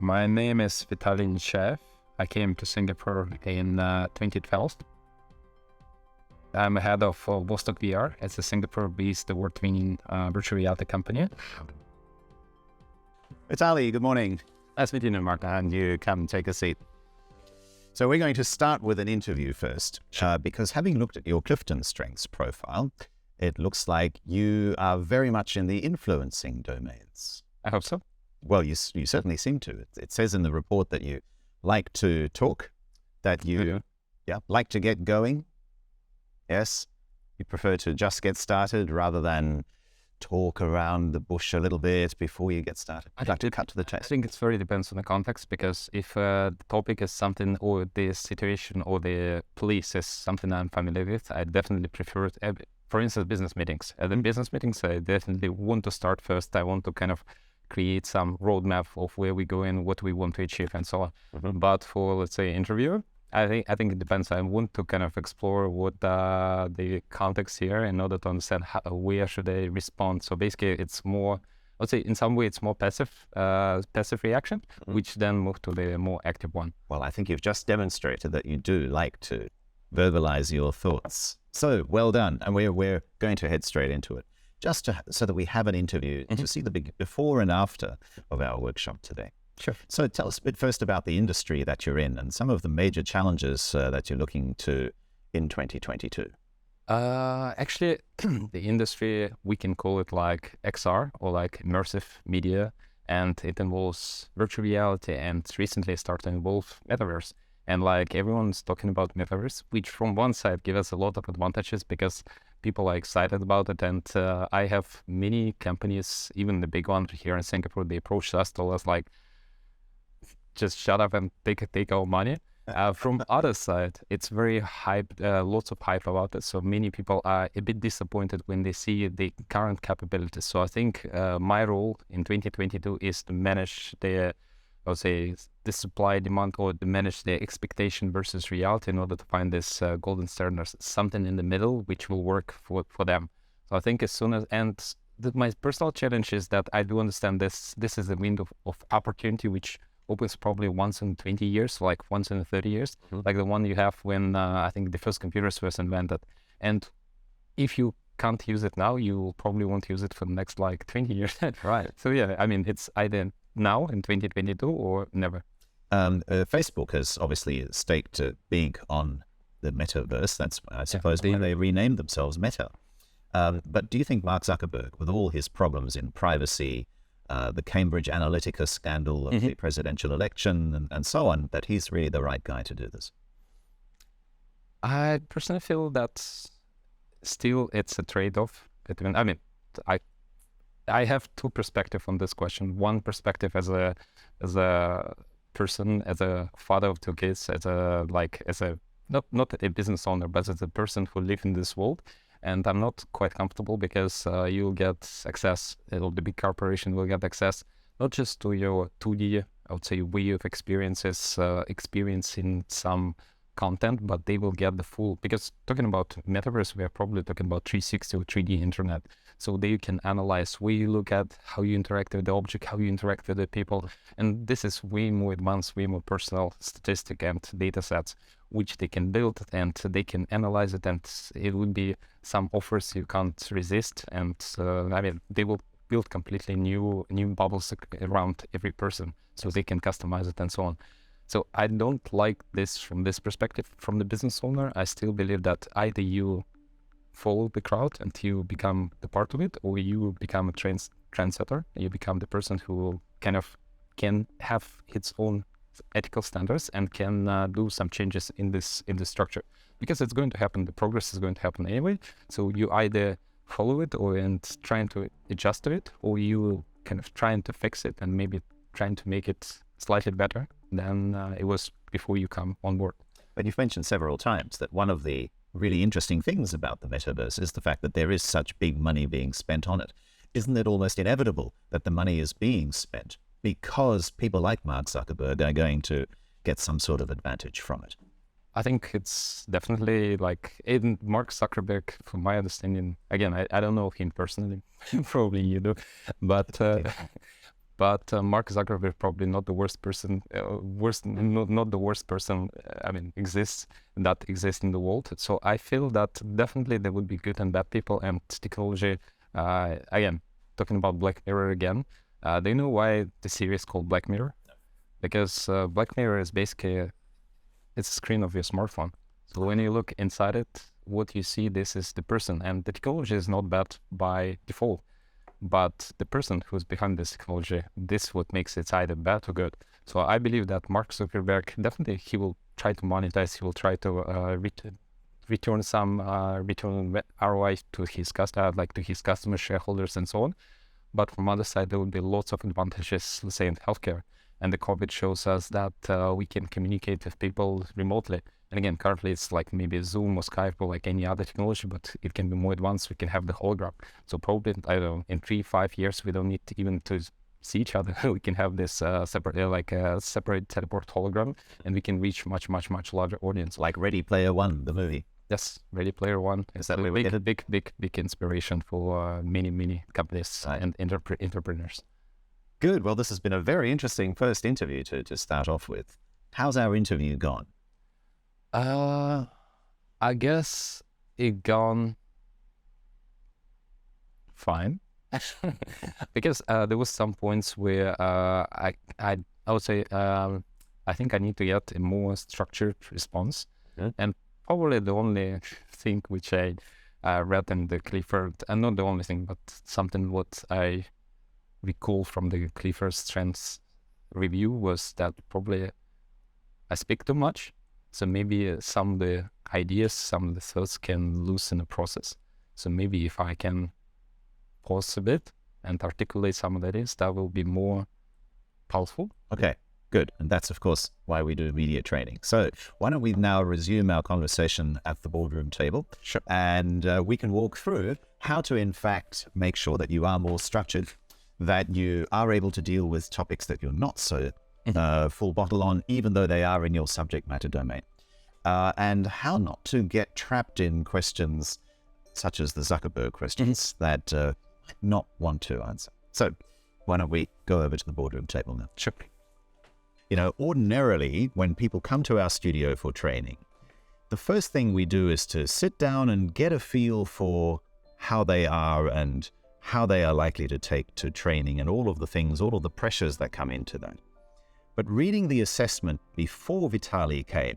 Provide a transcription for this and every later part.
My name is Vitaliy Nechaev. I came to Singapore in 2012. I'm head of Vostok VR. It's a Singapore-based award-winning virtual reality company. Vitaliy, good morning. Nice meeting you, Mark. And you come take a seat. So we're going to start with an interview first, because having looked at your Clifton Strengths profile, it looks like you are very much in the influencing domains. I hope so. Well, you certainly seem to. It says in the report that you like to talk, that you like to get going. Yes, you prefer to just get started rather than talk around the bush a little bit before you get started. I'd like to cut to the chase. I think it very depends on the context, because if the topic is something, or the situation or the place is something I'm familiar with, I definitely prefer it. For instance, business meetings. At the business meetings, I definitely want to start first. I want to kind of create some roadmap of where we go and what we want to achieve and so on. Mm-hmm. But for, let's say, interview, I think it depends. I want to kind of explore what the context here in order to understand where should I respond. So basically, it's more, I would say, in some way, it's more passive reaction, mm-hmm. which then move to the more active one. Well, I think you've just demonstrated that you do like to verbalize your thoughts. So well done, and we're going to head straight into it, so that we have an interview mm-hmm. to see the before and after of our workshop today. Sure. So tell us a bit first about the industry that you're in and some of the major challenges that you're looking to in 2022. Actually, the industry, we can call it like XR or like immersive media, and it involves virtual reality and recently started to involve metaverse. And like everyone's talking about metaverse, which from one side gives us a lot of advantages because people are excited about it. And I have many companies, even the big ones here in Singapore, they approached us, told us like, just shut up and take our money. From other side, it's very hype, lots of hype about it. So many people are a bit disappointed when they see the current capabilities. So I think my role in 2022 is to manage the supply demand, or to manage the expectation versus reality in order to find this golden standard, something in the middle which will work for them. So I think as soon as, my personal challenge is that I do understand this is a window of opportunity which opens probably once in 20 years, like once in 30 years, mm-hmm. like the one you have when I think the first computers was invented. And if you can't use it now, you probably won't use it for the next like 20 years. Right. So yeah, I mean, it's either now in 2022 or never. Facebook has obviously staked big on the metaverse. That's, I suppose, why they renamed themselves Meta. But do you think Mark Zuckerberg, with all his problems in privacy, the Cambridge Analytica scandal of mm-hmm. the presidential election and so on, that he's really the right guy to do this? I personally feel that still it's a trade-off between, I mean, I have two perspectives on this question. One perspective as a person, as a father of two kids, not a business owner, but as a person who lives in this world. And I'm not quite comfortable because you'll get access, the big corporation will get access, not just to your 2D, I would say, way of experiencing some content, but they will get the full, because talking about metaverse, we are probably talking about 360 or 3D internet. So there you can analyze where you look at, how you interact with the object, how you interact with the people. And this is way more advanced, way more personal statistic and data sets, which they can build and they can analyze it. And it would be some offers you can't resist. And I mean, they will build completely new bubbles around every person so they can customize it and so on. So I don't like this from this perspective. From the business owner, I still believe that either you follow the crowd and you become the part of it, or you become a trendsetter. You become the person who kind of can have its own ethical standards and can do some changes in the structure, because it's going to happen. The progress is going to happen anyway. So you either follow it and trying to adjust to it, or you kind of trying to fix it and maybe trying to make it slightly better than it was before you come on board. But you've mentioned several times that one of the really interesting things about the metaverse is the fact that there is such big money being spent on it. Isn't it almost inevitable that the money is being spent because people like Mark Zuckerberg are going to get some sort of advantage from it? I think it's definitely like Mark Zuckerberg, from my understanding, again, I don't know him personally, probably you do, but But Mark Zuckerberg probably not the worst person, not the worst person, exists in the world. So I feel that definitely there would be good and bad people, and technology, again, talking about Black Mirror again, do you know why the series called Black Mirror? No. Because Black Mirror is basically, it's a screen of your smartphone. So when you look inside it, what you see, this is the person, and the technology is not bad by default. But the person who's behind this technology, this what makes it either bad or good. So I believe that Mark Zuckerberg, definitely he will try to monetize, he will try to return some return ROI to his customers, shareholders, and so on. But from other side, there will be lots of advantages, let's say in healthcare. And the COVID shows us that we can communicate with people remotely. And again, currently it's like maybe Zoom or Skype or like any other technology, but it can be more advanced. We can have the hologram. So probably, I don't know, in 3-5 years, we don't need to even to see each other. We can have this separate teleport hologram, and we can reach much larger audience. Like Ready Player One, the movie. Yes, Ready Player One. Is that big inspiration for many companies and entrepreneurs. Good. Well, this has been a very interesting first interview to start off with. How's our interview gone? I guess it gone fine. Because there was some points where I would say I think I need to get a more structured response. Yeah. And probably the only thing which I read in the Clifford, and not the only thing, but something what I recall from the Clifford Strengths review was that probably I speak too much. So maybe some of the ideas, some of the thoughts can lose in the process. So maybe if I can pause a bit and articulate some of that is, that will be more powerful. Okay, good. And that's, of course, why we do media training. So why don't we now resume our conversation at the boardroom table? Sure. And we can walk through how to, in fact, make sure that you are more structured, that you are able to deal with topics that you're not so full bottle on, even though they are in your subject matter domain. And how not to get trapped in questions such as the Zuckerberg questions that might not want to answer. So why don't we go over to the boardroom table now? Sure. You know, ordinarily, when people come to our studio for training, the first thing we do is to sit down and get a feel for how they are and how they are likely to take to training and all of the things, all of the pressures that come into that. But reading the assessment before Vitaliy came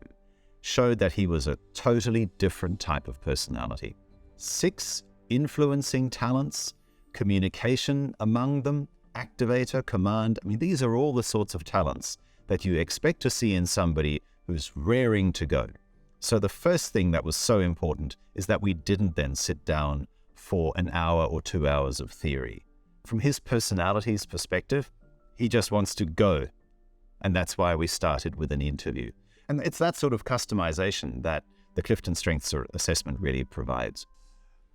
showed that he was a totally different type of personality. 6 influencing talents, communication among them, activator, command. I mean, these are all the sorts of talents that you expect to see in somebody who's raring to go. So the first thing that was so important is that we didn't then sit down for an hour or 2 hours of theory. From his personality's perspective, he just wants to go. And that's why we started with an interview. And it's that sort of customization that the Clifton Strengths Assessment really provides.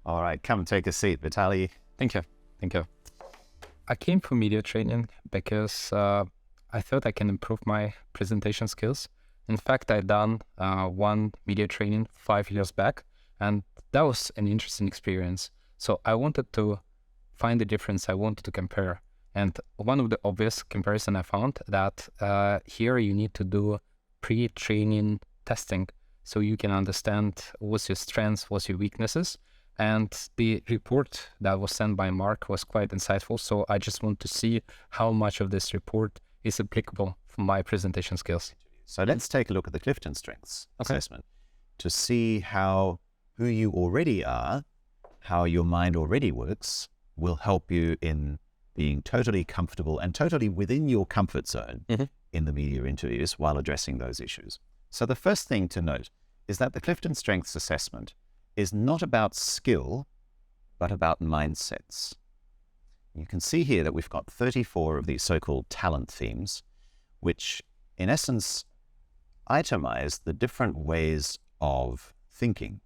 All right, come and take a seat, Vitaliy. Thank you. I came for media training because I thought I can improve my presentation skills. In fact, I done one media training 5 years back, and that was an interesting experience. So I wanted to find the difference. I wanted to compare. And one of the obvious comparison I found that here you need to do pre-training testing so you can understand what's your strengths, what's your weaknesses. And the report that was sent by Mark was quite insightful. So I just want to see how much of this report is applicable for my presentation skills. So let's take a look at the Clifton Strengths Assessment to see how who you already are, how your mind already works, will help you in being totally comfortable and totally within your comfort zone in the media interviews while addressing those issues. So the first thing to note is that the Clifton Strengths Assessment is not about skill, but about mindsets. You can see here that we've got 34 of these so-called talent themes, which in essence itemize the different ways of thinking.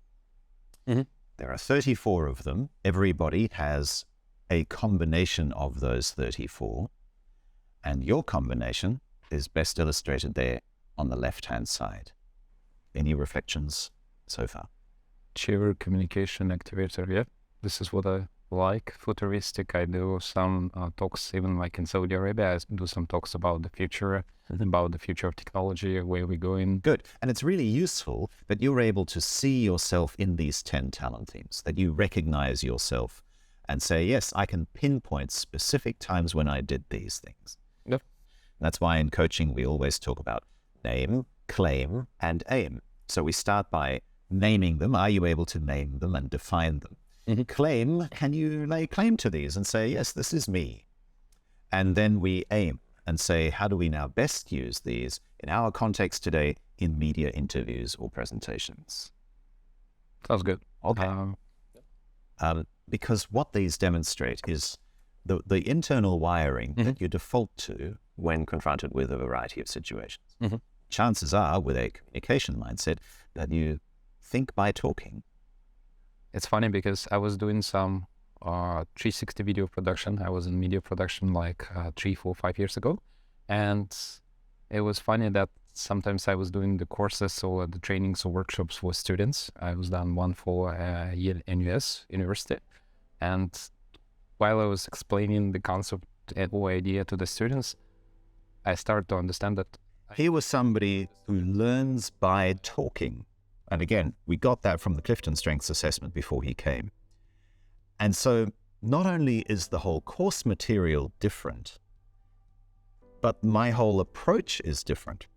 There are 34 of them. Everybody has a combination of those 34, and your combination is best illustrated there on the left-hand side. Any reflections so far? Achiever, communication, activator, yeah. This is what I like futuristic. I do some talks, even like in Saudi Arabia. I do some talks about the future, about the future of technology, where we're going. Good. And it's really useful that you're able to see yourself in these 10 talent themes, that you recognize yourself and say, yes, I can pinpoint specific times when I did these things. Yep. That's why in coaching, we always talk about name, claim, and aim. So we start by naming them. Are you able to name them and define them? Claim, can you lay claim to these and say, yes, this is me? And then we aim and say, how do we now best use these in our context today in media interviews or presentations? Sounds good. Okay. Because what these demonstrate is the internal wiring that you default to when confronted with a variety of situations. Chances are, with a communication mindset, that you think by talking. It's funny because I was doing some 360 video production. I was in media production like 3, 4, 5 years ago. And it was funny that sometimes I was doing the courses or the trainings or workshops with students. I was done one for a year in US university. And while I was explaining the concept or idea to the students, I started to understand that he was somebody who learns by talking. And again, we got that from the Clifton Strengths Assessment before he came. And so not only is the whole course material different, but my whole approach is different.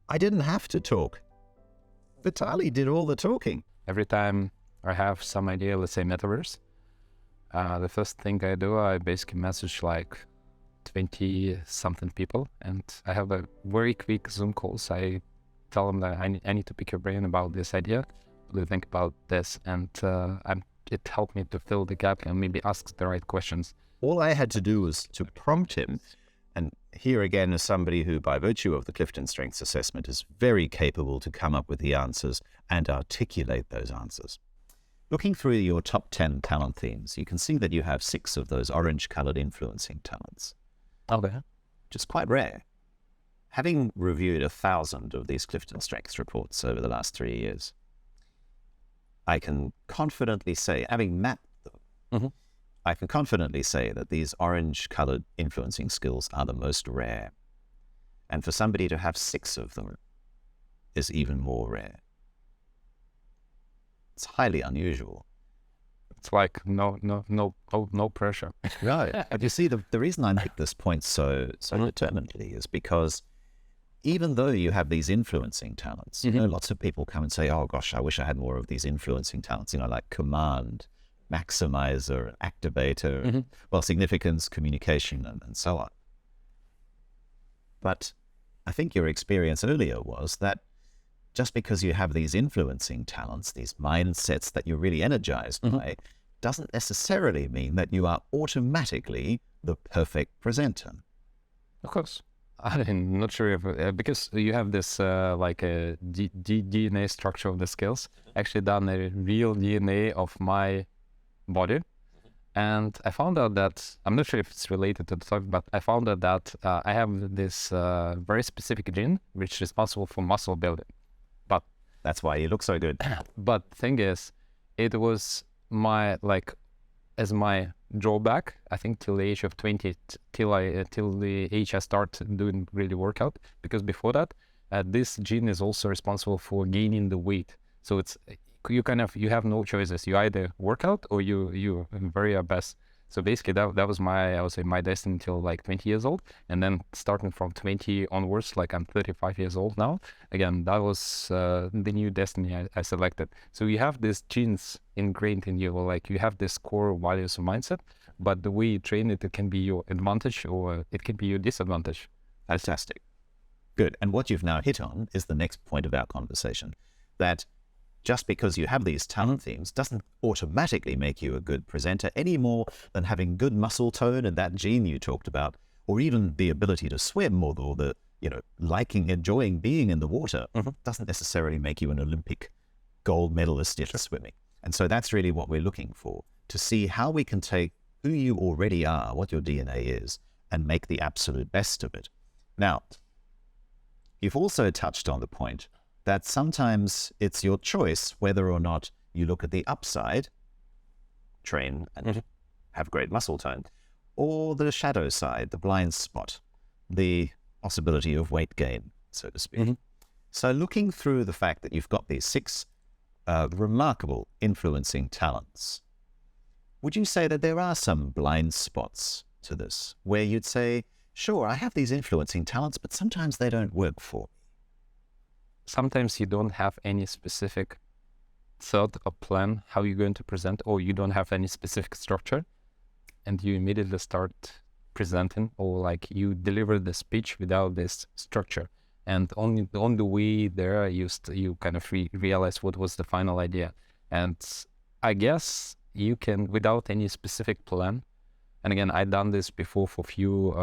I didn't have to talk. Vitaliy did all the talking. Every time I have some idea, let's say metaverse, the first thing I do, I basically message like 20-something people, and I have a very quick Zoom calls. I tell them that I need to pick your brain about this idea. What do you think about this? And it helped me to fill the gap and maybe ask the right questions. All I had to do was to prompt him. And here again is somebody who, by virtue of the Clifton Strengths Assessment, is very capable to come up with the answers and articulate those answers. Looking through your top 10 talent themes, you can see that you have 6 of those orange-colored influencing talents. Okay. Which is quite rare. Having reviewed 1,000 of these Clifton Strengths reports over the last 3 years, I can confidently say, having mapped them, I can confidently say that these orange-colored influencing skills are the most rare. And for somebody to have 6 of them is even more rare. It's highly unusual. It's like no pressure. Right. But you see, the reason I make this point so determinedly is because even though you have these influencing talents, you know, lots of people come and say, oh gosh, I wish I had more of these influencing talents, you know, like command, maximizer, activator, well, significance, communication, and so on. But I think your experience earlier was that just because you have these influencing talents, these mindsets that you're really energized by, doesn't necessarily mean that you are automatically the perfect presenter. Of course. I'm not sure if, because you have this like a DNA structure of the skills, actually done a real DNA of my body. And I found out that, I'm not sure if it's related to the topic, but I found out that I have this very specific gene, which is responsible for muscle building. But that's why you look so good. But the thing is, it was my, like, as my drawback, I think till the age of 20, till the age I start doing really workout, because before that, this gene is also responsible for gaining the weight. So it's, you have no choices. You either work out or you very your best. So basically that was I would say my destiny until like 20 years old. And then starting from 20 onwards, like I'm 35 years old now. Again, that was the new destiny I selected. So you have these genes ingrained in you, like you have this core values of mindset, but the way you train it, it can be your advantage or it can be your disadvantage. Fantastic. Good. And what you've now hit on is the next point of our conversation, that just because you have these talent themes doesn't automatically make you a good presenter any more than having good muscle tone and that gene you talked about, or even the ability to swim or the enjoying being in the water doesn't necessarily make you an Olympic gold medalist in swimming. And so that's really what we're looking for, to see how we can take who you already are, what your DNA is, and make the absolute best of it. Now, you've also touched on the point that sometimes it's your choice whether or not you look at the upside, train and have great muscle tone. Or the shadow side, the blind spot, the possibility of weight gain, so to speak. So looking through the fact that you've got these 6 remarkable influencing talents, would you say that there are some blind spots to this, where you'd say, sure, I have these influencing talents, but sometimes they don't work for me? Sometimes you don't have any specific thought or plan how you're going to present, or you don't have any specific structure, and you immediately start presenting, or like you deliver the speech without this structure. And on the way there, you kind of realize what was the final idea. And I guess you can, without any specific plan, and again, I've done this before for few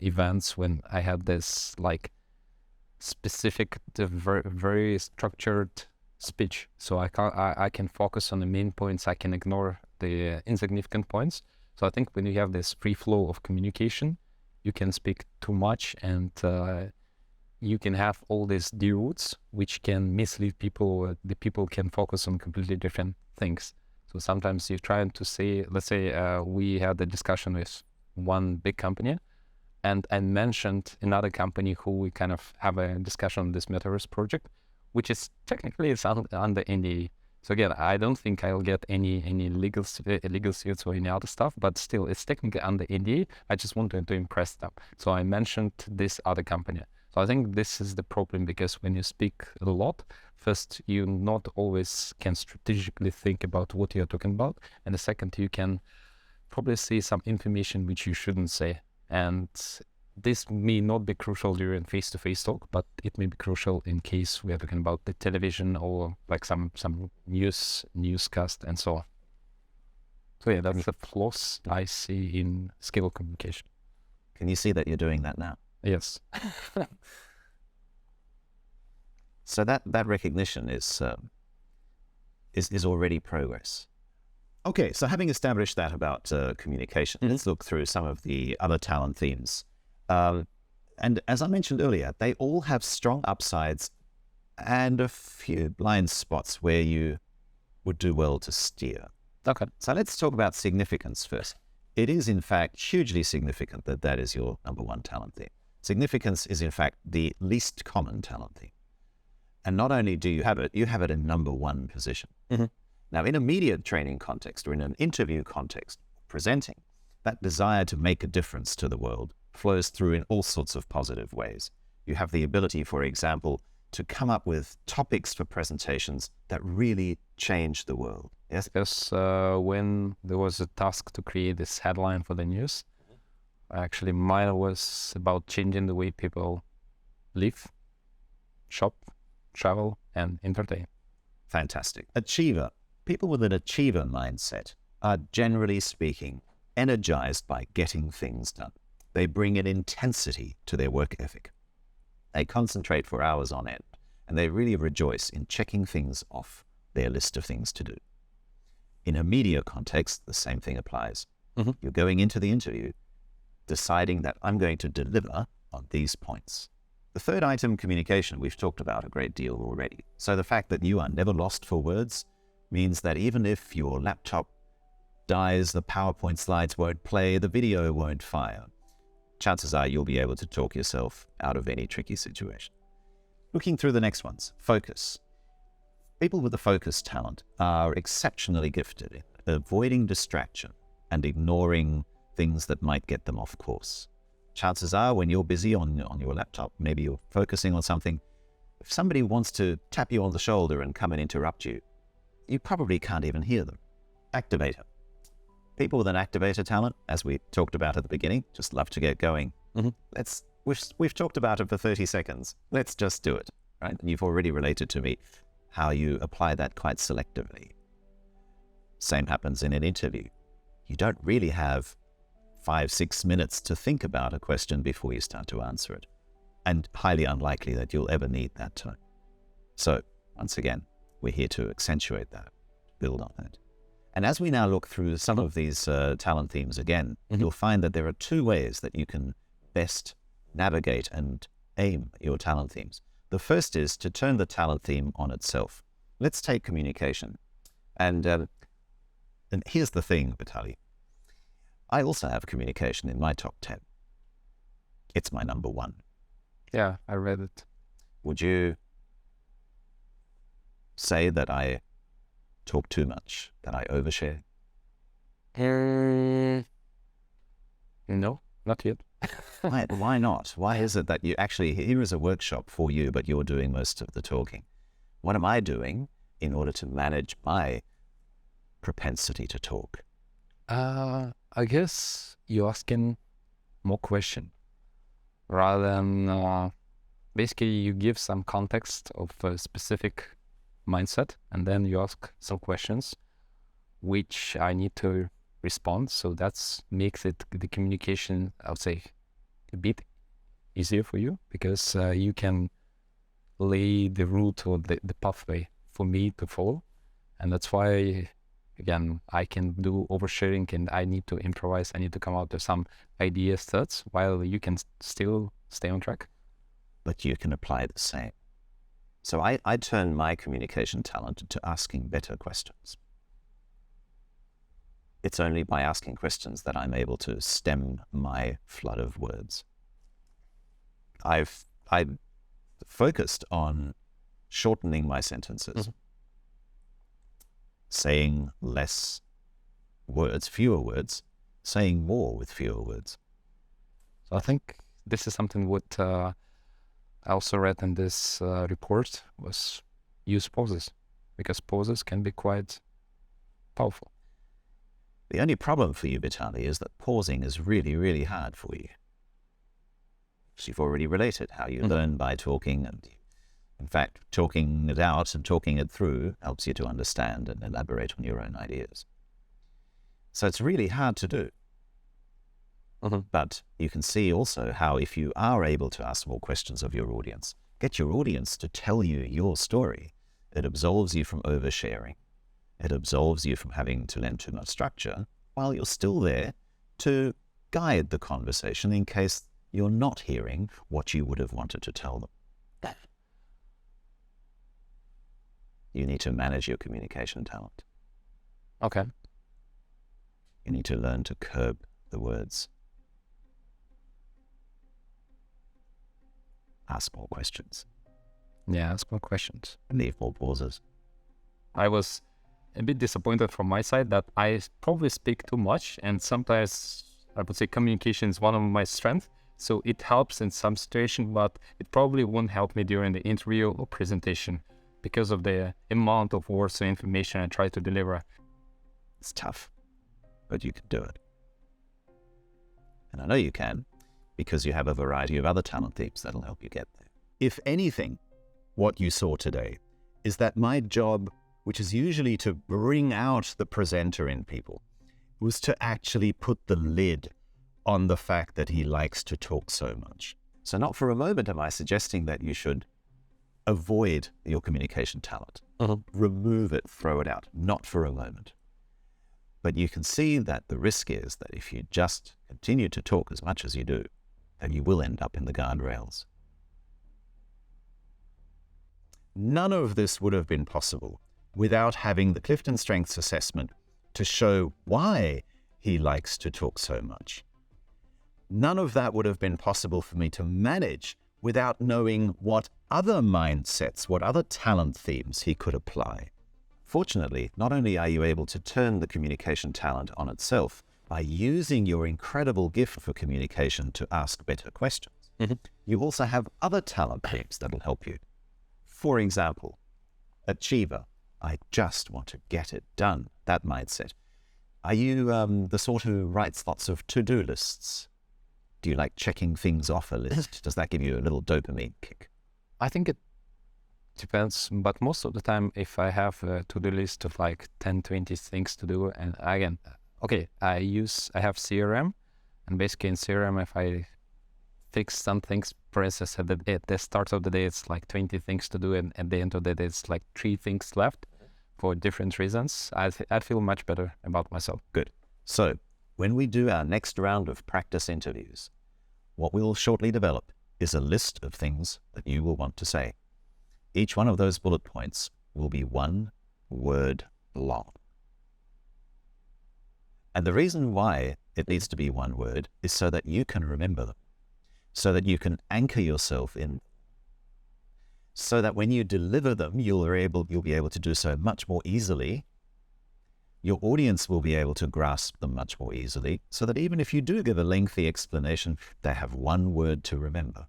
events when I had this like specific, very structured speech. So I can focus on the main points. I can ignore the insignificant points. So I think when you have this free flow of communication, you can speak too much, and you can have all these deroutes which can mislead people. The people can focus on completely different things. So sometimes you're trying to say, let's say we had a discussion with one big company, and I mentioned another company who we kind of have a discussion on this metaverse project, which is technically it's under NDA. So again, I don't think I'll get any legal suits or any other stuff, but still it's technically under NDA. I just wanted to impress them. So I mentioned this other company. So I think this is the problem, because when you speak a lot, first, you not always can strategically think about what you're talking about. And the second, you can probably say some information which you shouldn't say. And this may not be crucial during face-to-face talk, but it may be crucial in case we are talking about the television or like some newscast and so on. So yeah, that's the flaws I see in skill communication. Can you see that you're doing that now? Yes. So that recognition is already progress. Okay, so having established that about communication, let's look through some of the other talent themes. And as I mentioned earlier, they all have strong upsides and a few blind spots where you would do well to steer. Okay. So let's talk about significance first. It is, in fact, hugely significant that that is your number one talent theme. Significance is, in fact, the least common talent theme. And not only do you have it in number one position. Now, in a media training context or in an interview context, presenting, that desire to make a difference to the world flows through in all sorts of positive ways. You have the ability, for example, to come up with topics for presentations that really change the world. Yes? Because when there was a task to create this headline for the news, actually mine was about changing the way people live, shop, travel, and entertain. Fantastic. Achiever. People with an achiever mindset are, generally speaking, energized by getting things done. They bring an intensity to their work ethic. They concentrate for hours on end, and they really rejoice in checking things off their list of things to do. In a media context, the same thing applies. You're going into the interview deciding that I'm going to deliver on these points. The third item, communication, we've talked about a great deal already. So the fact that you are never lost for words means that even if your laptop dies, the PowerPoint slides won't play, the video won't fire, chances are you'll be able to talk yourself out of any tricky situation. Looking through the next ones, focus. People with a focus talent are exceptionally gifted in avoiding distraction and ignoring things that might get them off course. Chances are when you're busy on your laptop, maybe you're focusing on something, if somebody wants to tap you on the shoulder and come and interrupt you, you probably can't even hear them. Activator. People with an activator talent, as we talked about at the beginning, just love to get going. We've talked about it for 30 seconds. Let's just do it, right? And you've already related to me how you apply that quite selectively. Same happens in an interview. You don't really have 5-6 minutes to think about a question before you start to answer it, and highly unlikely that you'll ever need that time. So, once again, we're here to accentuate that, build on that. And as we now look through some of these talent themes again, you'll find that there are two ways that you can best navigate and aim your talent themes. The first is to turn the talent theme on itself. Let's take communication. And And here's the thing, Vitaliy. I also have communication in my top 10. It's my number 1. Yeah, I read it. Would you say that I talk too much, that I overshare? No, not yet. Why not? Why is it that you actually, here is a workshop for you, but you're doing most of the talking? What am I doing in order to manage my propensity to talk? I guess you're asking more question rather than basically you give some context of a specific mindset and then you ask some questions which I need to respond. So that's makes it the communication, I would say, a bit easier for you because you can lay the route or the pathway for me to follow. And that's why, again, I can do oversharing and I need to improvise. I need to come out with some ideas, thoughts, while you can still stay on track. But you can apply the same. So I turn my communication talent to asking better questions. It's only by asking questions that I'm able to stem my flood of words. I've focused on shortening my sentences, saying less words, fewer words, saying more with fewer words. So I think this is something what I also read in this report was use pauses, because pauses can be quite powerful. The only problem for you, Vitaliy, is that pausing is really, really hard for you. So you've already related how you learn by talking, and in fact, talking it out and talking it through helps you to understand and elaborate on your own ideas. So it's really hard to do. But you can see also how if you are able to ask more questions of your audience, get your audience to tell you your story, it absolves you from oversharing. It absolves you from having to lend too much structure while you're still there to guide the conversation in case you're not hearing what you would have wanted to tell them. You need to manage your communication talent. Okay. You need to learn to curb the words. Ask more questions. Yeah, ask more questions. Leave more pauses. I was a bit disappointed from my side that I probably speak too much, and sometimes I would say communication is one of my strengths. So it helps in some situation, but it probably won't help me during the interview or presentation because of the amount of words and information I try to deliver. It's tough, but you can do it. And I know you can because you have a variety of other talent themes that'll help you get there. If anything, what you saw today is that my job, which is usually to bring out the presenter in people, was to actually put the lid on the fact that he likes to talk so much. So not for a moment am I suggesting that you should avoid your communication talent. Remove it, throw it out. Not for a moment. But you can see that the risk is that if you just continue to talk as much as you do, then you will end up in the guardrails. None of this would have been possible without having the Clifton Strengths Assessment to show why he likes to talk so much. None of that would have been possible for me to manage without knowing what other mindsets, what other talent themes he could apply. Fortunately, not only are you able to turn the communication talent on itself by using your incredible gift for communication to ask better questions, you also have other talent themes that will help you. For example, achiever. I just want to get it done, that mindset. Are you the sort who writes lots of to-do lists? Do you like checking things off a list? Does that give you a little dopamine kick? I think it depends, but most of the time, if I have a to-do list of like 10, 20 things to do, and again, okay, I have CRM, and basically in CRM, if I fix some things, for instance, at the start of the day, it's like 20 things to do, and at the end of the day, it's like 3 things left for different reasons. I feel much better about myself. Good. So when we do our next round of practice interviews, what we'll shortly develop is a list of things that you will want to say. Each one of those bullet points will be 1 word long. And the reason why it needs to be one word is so that you can remember them, so that you can anchor yourself in, so that when you deliver them, you'll be able to do so much more easily. Your audience will be able to grasp them much more easily, so that even if you do give a lengthy explanation, they have one word to remember.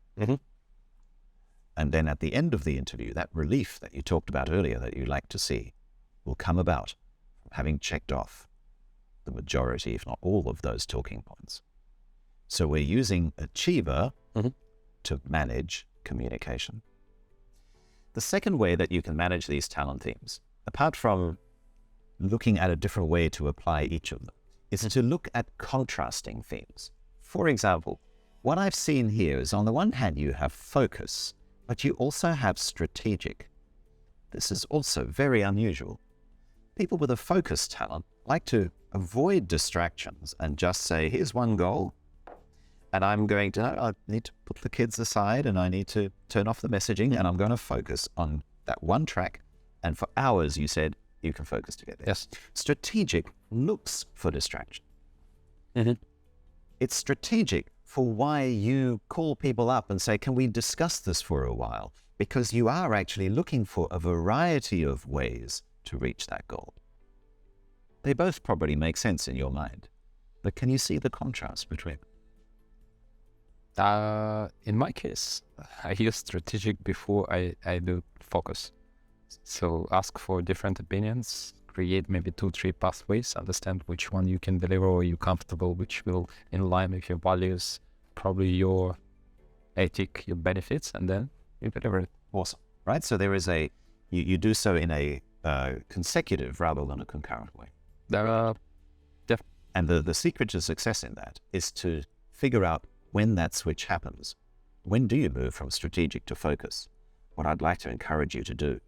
And then at the end of the interview, that relief that you talked about earlier that you like to see will come about from having checked off the majority, if not all, of those talking points. So we're using Achiever to manage communication. The second way that you can manage these talent themes, apart from looking at a different way to apply each of them, is to look at contrasting themes. For example, what I've seen here is, on the one hand, you have focus, but you also have strategic. This is also very unusual. People with a focus talent like to avoid distractions and just say, here's one goal, and I need to put the kids aside and I need to turn off the messaging and I'm going to focus on that one track. And for hours, you said, you can focus together. Yes. Strategic looks for distraction. It's strategic for why you call people up and say, can we discuss this for a while? Because you are actually looking for a variety of ways to reach that goal. They both probably make sense in your mind, but can you see the contrast between them? In my case, I use strategic before I do focus. So ask for different opinions, create maybe 2-3 pathways, understand which one you can deliver or you're comfortable, which will in line with your values, probably your ethic, your benefits, and then you deliver it. Awesome, right? So there is you do so in a consecutive rather than a concurrent way. And the secret to success in that is to figure out when that switch happens. When do you move from strategic to focus? What I'd like to encourage you to do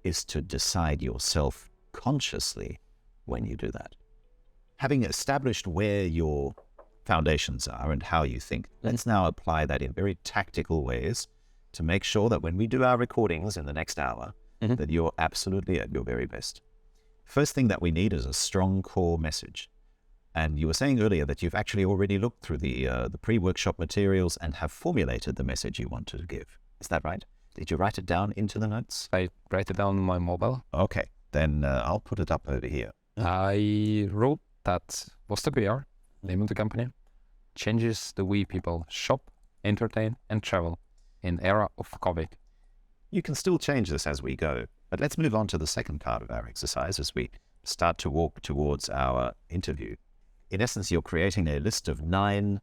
is to decide yourself consciously when you do that. Having established where your foundations are and how you think, let's now apply that in very tactical ways to make sure that when we do our recordings in the next hour, that you're absolutely at your very best. First thing that we need is a strong core message. And you were saying earlier that you've actually already looked through the pre-workshop materials and have formulated the message you want to give. Is that right? Did you write it down into the notes? I write it down on my mobile. Okay, then I'll put it up over here. I wrote that Vostok VR, name of the company, changes the way people shop, entertain, and travel in era of COVID. You can still change this as we go, but let's move on to the second part of our exercise as we start to walk towards our interview. In essence, you're creating a list of 9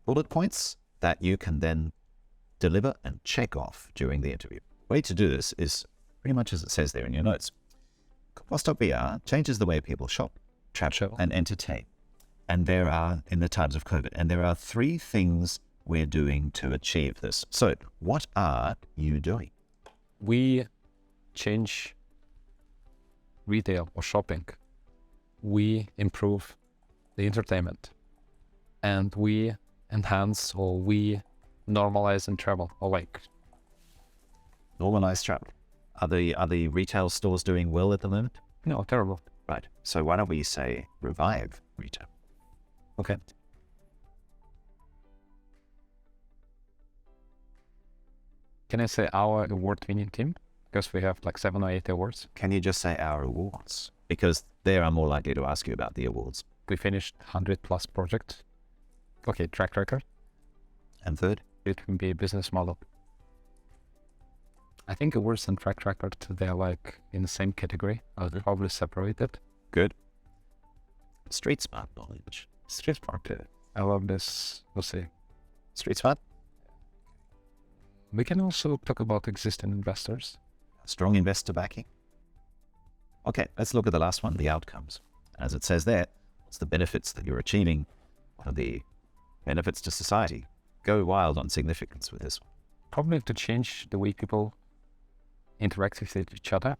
bullet points that you can then deliver and check off during the interview. The way to do this is pretty much as it says there in your notes. Vostok VR changes the way people shop, travel, and entertain. And there are, in the times of COVID, and there are 3 things we're doing to achieve this. So what are you doing? We change retail or shopping. We improve the entertainment, and we enhance or we normalize and travel, or like normalize travel. Are the retail stores doing well at the moment? No, terrible. Right. So why don't we say revive retail? Okay. Can I say our award-winning team? Because we have like 7 or 8 awards. Can you just say our awards? Because they are more likely to ask you about the awards. We finished 100+ projects. Okay, track record. And third? It can be a business model. I think awards and track record, they're like in the same category. I would probably separate it. Good. Street smart knowledge. Street smart. I love this. We'll see. Street smart? We can also talk about existing investors. Strong investor backing. Okay, let's look at the last one, the outcomes. As it says there, what's the benefits that you're achieving? What are the benefits to society? Go wild on significance with this one. Probably to change the way people interact with each other,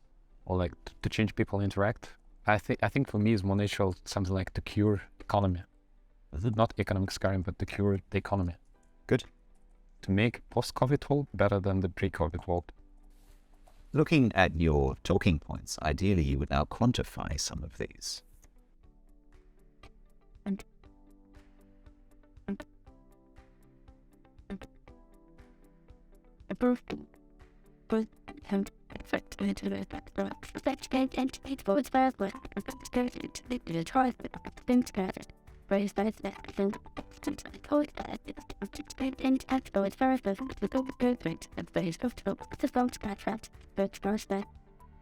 or like to change people interact. I think for me it's more natural something like to cure economy. Not economic scarring, but to cure the economy. Good. To make post-COVID world better than the pre-COVID world. Looking at your talking points, ideally you would now quantify some of these.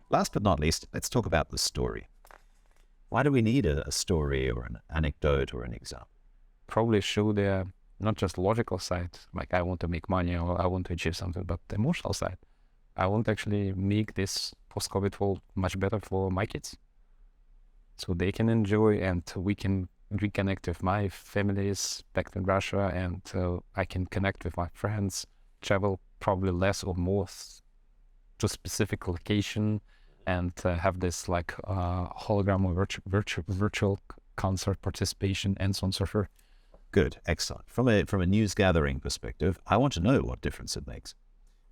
Last but not least, let's talk about the story. Why do we need a story or an anecdote or an example? Probably show the not just logical side, like I want to make money or I want to achieve something, but the emotional side. I want to actually make this post-COVID world much better for my kids, so they can enjoy and we can reconnect with my families back in Russia, and I can connect with my friends, travel probably less or more to specific location, and have this like hologram or virtual concert participation and so on and so forth. Good, excellent. From a news gathering perspective, I want to know what difference it makes.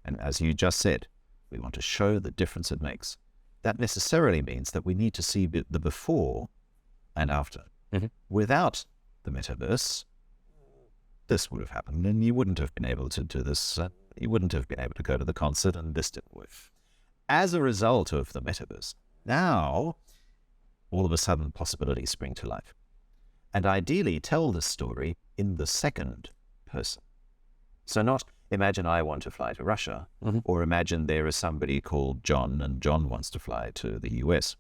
And as you just said, we want to show the difference it makes. That necessarily means that we need to see the before and after. Mm-hmm. Without the metaverse, this would have happened, and you wouldn't have been able to do this. You wouldn't have been able to go to the concert, and this didn't work. As a result of the metaverse, now all of a sudden possibilities spring to life. And ideally tell the story in the second person. So not imagine I want to fly to Russia, mm-hmm. or imagine there is somebody called John and John wants to fly to the US.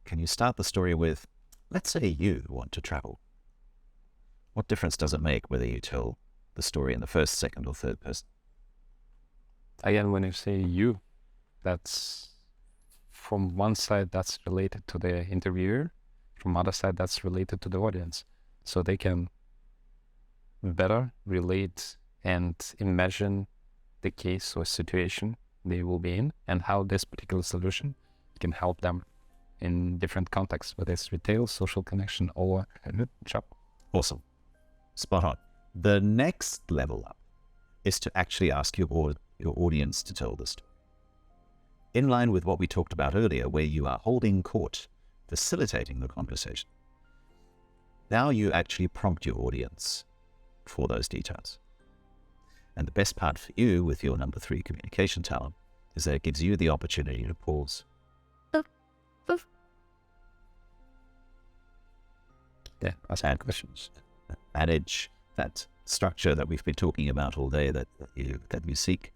Can you start the story with, let's say you want to travel. What difference does it make whether you tell the story in the first, second, or third person? Again, when you say you, that's from one side that's related to the interviewer, from other side that's related to the audience. So they can better relate and imagine the case or situation they will be in and how this particular solution can help them in different contexts, whether it's retail, social connection, or shop. Awesome. Spot on. The next level up is to actually ask your audience to tell the story. In line with what we talked about earlier, where you are holding court, facilitating the conversation. Now you actually prompt your audience for those details. And the best part for you with your number 3 communication talent is that it gives you the opportunity to pause. Yeah, ask questions. Manage that structure that we've been talking about all day that you seek.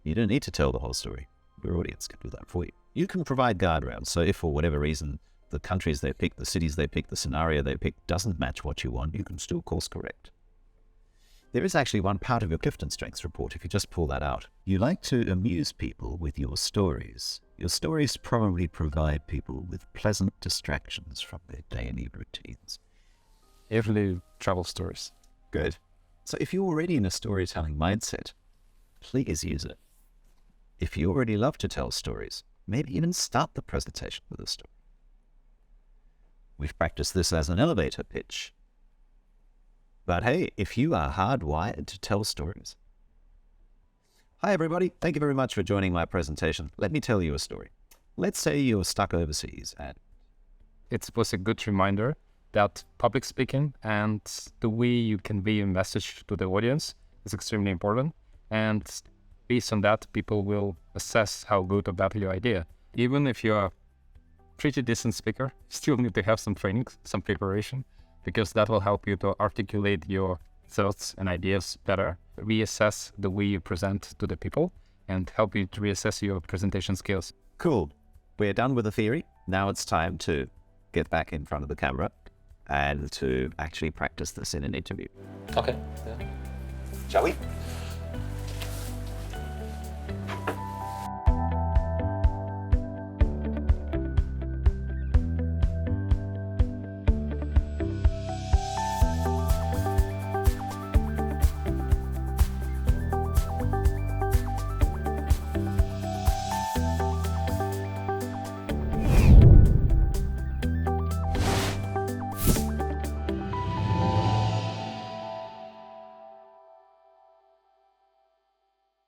You don't need to tell the whole story. Your audience can do that for you. You can provide guardrails. So if for whatever reason the countries they pick, the cities they pick, the scenario they pick doesn't match what you want, you can still course correct. There is actually one part of your Clifton Strengths report, if you just pull that out. You like to amuse people with your stories. Your stories probably provide people with pleasant distractions from their daily routines. Usually travel stories. Good. So if you're already in a storytelling mindset, please use it. If you already love to tell stories, maybe even start the presentation with a story. We've practiced this as an elevator pitch. But hey, if you are hardwired to tell stories. Hi everybody, thank you very much for joining my presentation. Let me tell you a story. Let's say you're stuck overseas and it was a good reminder that public speaking and the way you convey a message to the audience is extremely important. And based on that, people will assess how good or bad your idea. Even if you're a pretty decent speaker, you still need to have some training, some preparation, because that will help you to articulate your thoughts and ideas better, reassess the way you present to the people, and help you to reassess your presentation skills. Cool. We're done with the theory. Now it's time to get back in front of the camera and to actually practice this in an interview. Okay. Yeah. Shall we?